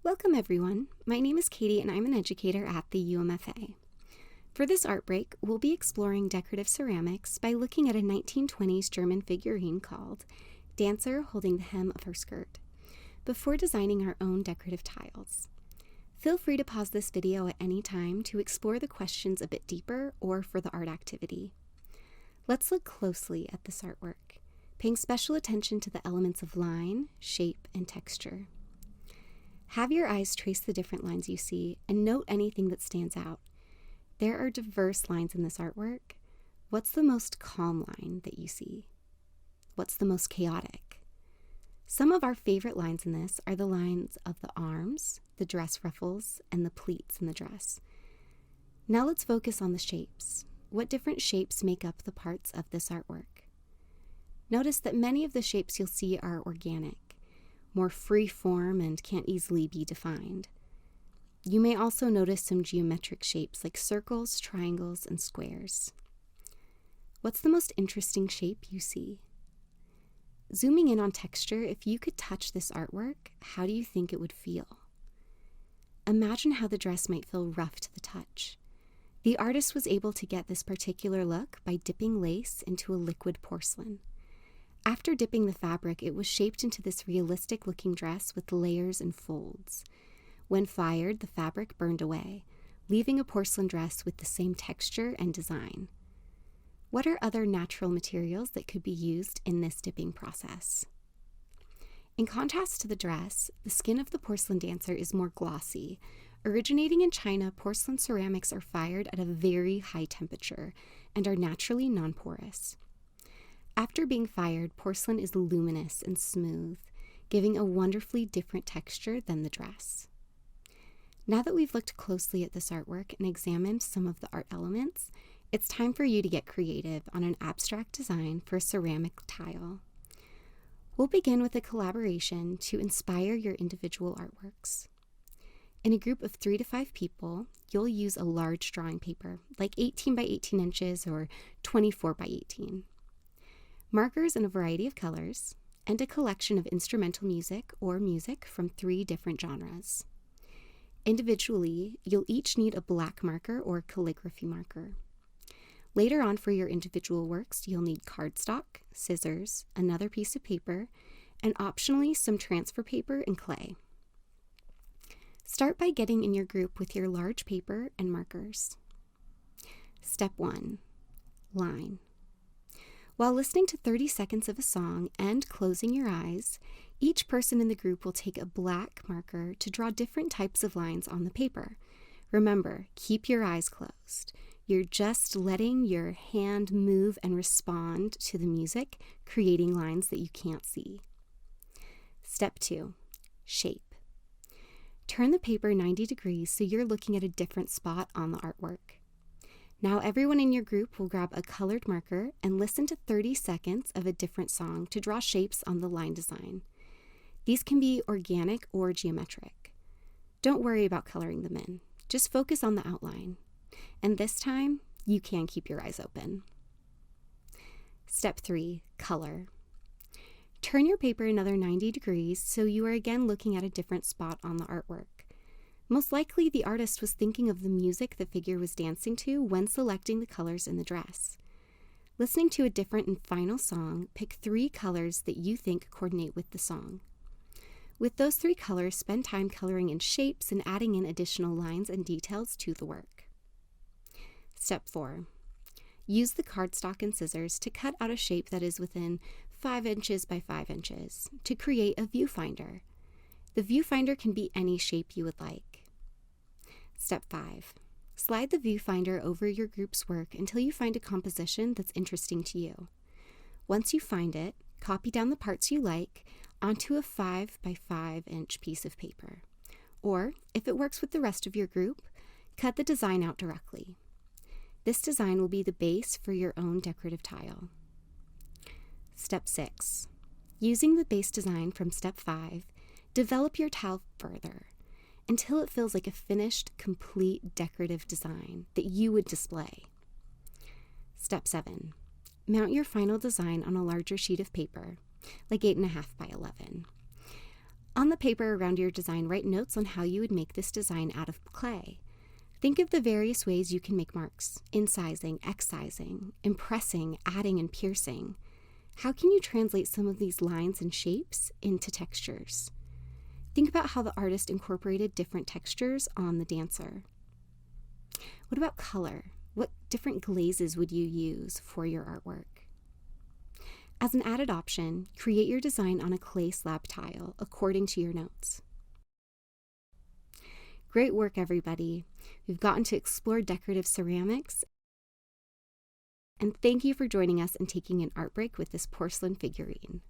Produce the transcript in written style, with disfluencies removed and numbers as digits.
Welcome everyone. My name is Katie and I'm an educator at the UMFA. For this art break, we'll be exploring decorative ceramics by looking at a 1920s German figurine called Dancer Holding the Hem of Her Skirt, before designing our own decorative tiles. Feel free to pause this video at any time to explore the questions a bit deeper or for the art activity. Let's look closely at this artwork, paying special attention to the elements of line, shape, and texture. Have your eyes trace the different lines you see and note anything that stands out. There are diverse lines in this artwork. What's the most calm line that you see? What's the most chaotic? Some of our favorite lines in this are the lines of the arms, the dress ruffles, and the pleats in the dress. Now let's focus on the shapes. What different shapes make up the parts of this artwork? Notice that many of the shapes you'll see are organic, more free form and can't easily be defined. You may also notice some geometric shapes like circles, triangles, and squares. What's the most interesting shape you see? Zooming in on texture, if you could touch this artwork, how do you think it would feel? Imagine how the dress might feel rough to the touch. The artist was able to get this particular look by dipping lace into a liquid porcelain. After dipping the fabric, it was shaped into this realistic-looking dress with layers and folds. When fired, the fabric burned away, leaving a porcelain dress with the same texture and design. What are other natural materials that could be used in this dipping process? In contrast to the dress, the skin of the porcelain dancer is more glossy. Originating in China, porcelain ceramics are fired at a very high temperature and are naturally non-porous. After being fired, porcelain is luminous and smooth, giving a wonderfully different texture than the dress. Now that we've looked closely at this artwork and examined some of the art elements, it's time for you to get creative on an abstract design for a ceramic tile. We'll begin with a collaboration to inspire your individual artworks. In a group of 3 to 5 people, you'll use a large drawing paper, like 18 by 18 inches or 24 by 18. Markers in a variety of colors, and a collection of instrumental music or music from 3 different genres. Individually, you'll each need a black marker or calligraphy marker. Later on for your individual works, you'll need cardstock, scissors, another piece of paper, and optionally some transfer paper and clay. Start by getting in your group with your large paper and markers. Step 1. Line. While listening to 30 seconds of a song and closing your eyes, each person in the group will take a black marker to draw different types of lines on the paper. Remember, keep your eyes closed. You're just letting your hand move and respond to the music, creating lines that you can't see. Step 2. Shape. Turn the paper 90 degrees so you're looking at a different spot on the artwork. Now everyone in your group will grab a colored marker and listen to 30 seconds of a different song to draw shapes on the line design. These can be organic or geometric. Don't worry about coloring them in. Just focus on the outline. And this time, you can keep your eyes open. Step 3. Color. Turn your paper another 90 degrees so you are again looking at a different spot on the artwork. Most likely, the artist was thinking of the music the figure was dancing to when selecting the colors in the dress. Listening to a different and final song, pick 3 colors that you think coordinate with the song. With those 3 colors, spend time coloring in shapes and adding in additional lines and details to the work. Step 4. Use the cardstock and scissors to cut out a shape that is within 5 inches by 5 inches to create a viewfinder. The viewfinder can be any shape you would like. Step 5. Slide the viewfinder over your group's work until you find a composition that's interesting to you. Once you find it, copy down the parts you like onto a 5 by 5 inch piece of paper. Or, if it works with the rest of your group, cut the design out directly. This design will be the base for your own decorative tile. Step 6. Using the base design from Step 5, develop your tile further until it feels like a finished, complete decorative design that you would display. Step 7. Mount your final design on a larger sheet of paper, like 8.5 by 11. On the paper around your design, write notes on how you would make this design out of clay. Think of the various ways you can make marks: incising, excising, impressing, adding, and piercing. How can you translate some of these lines and shapes into textures? Think about how the artist incorporated different textures on the dancer. What about color? What different glazes would you use for your artwork? As an added option, create your design on a clay slab tile according to your notes. Great work, everybody. We've gotten to explore decorative ceramics, and thank you for joining us and taking an art break with this porcelain figurine.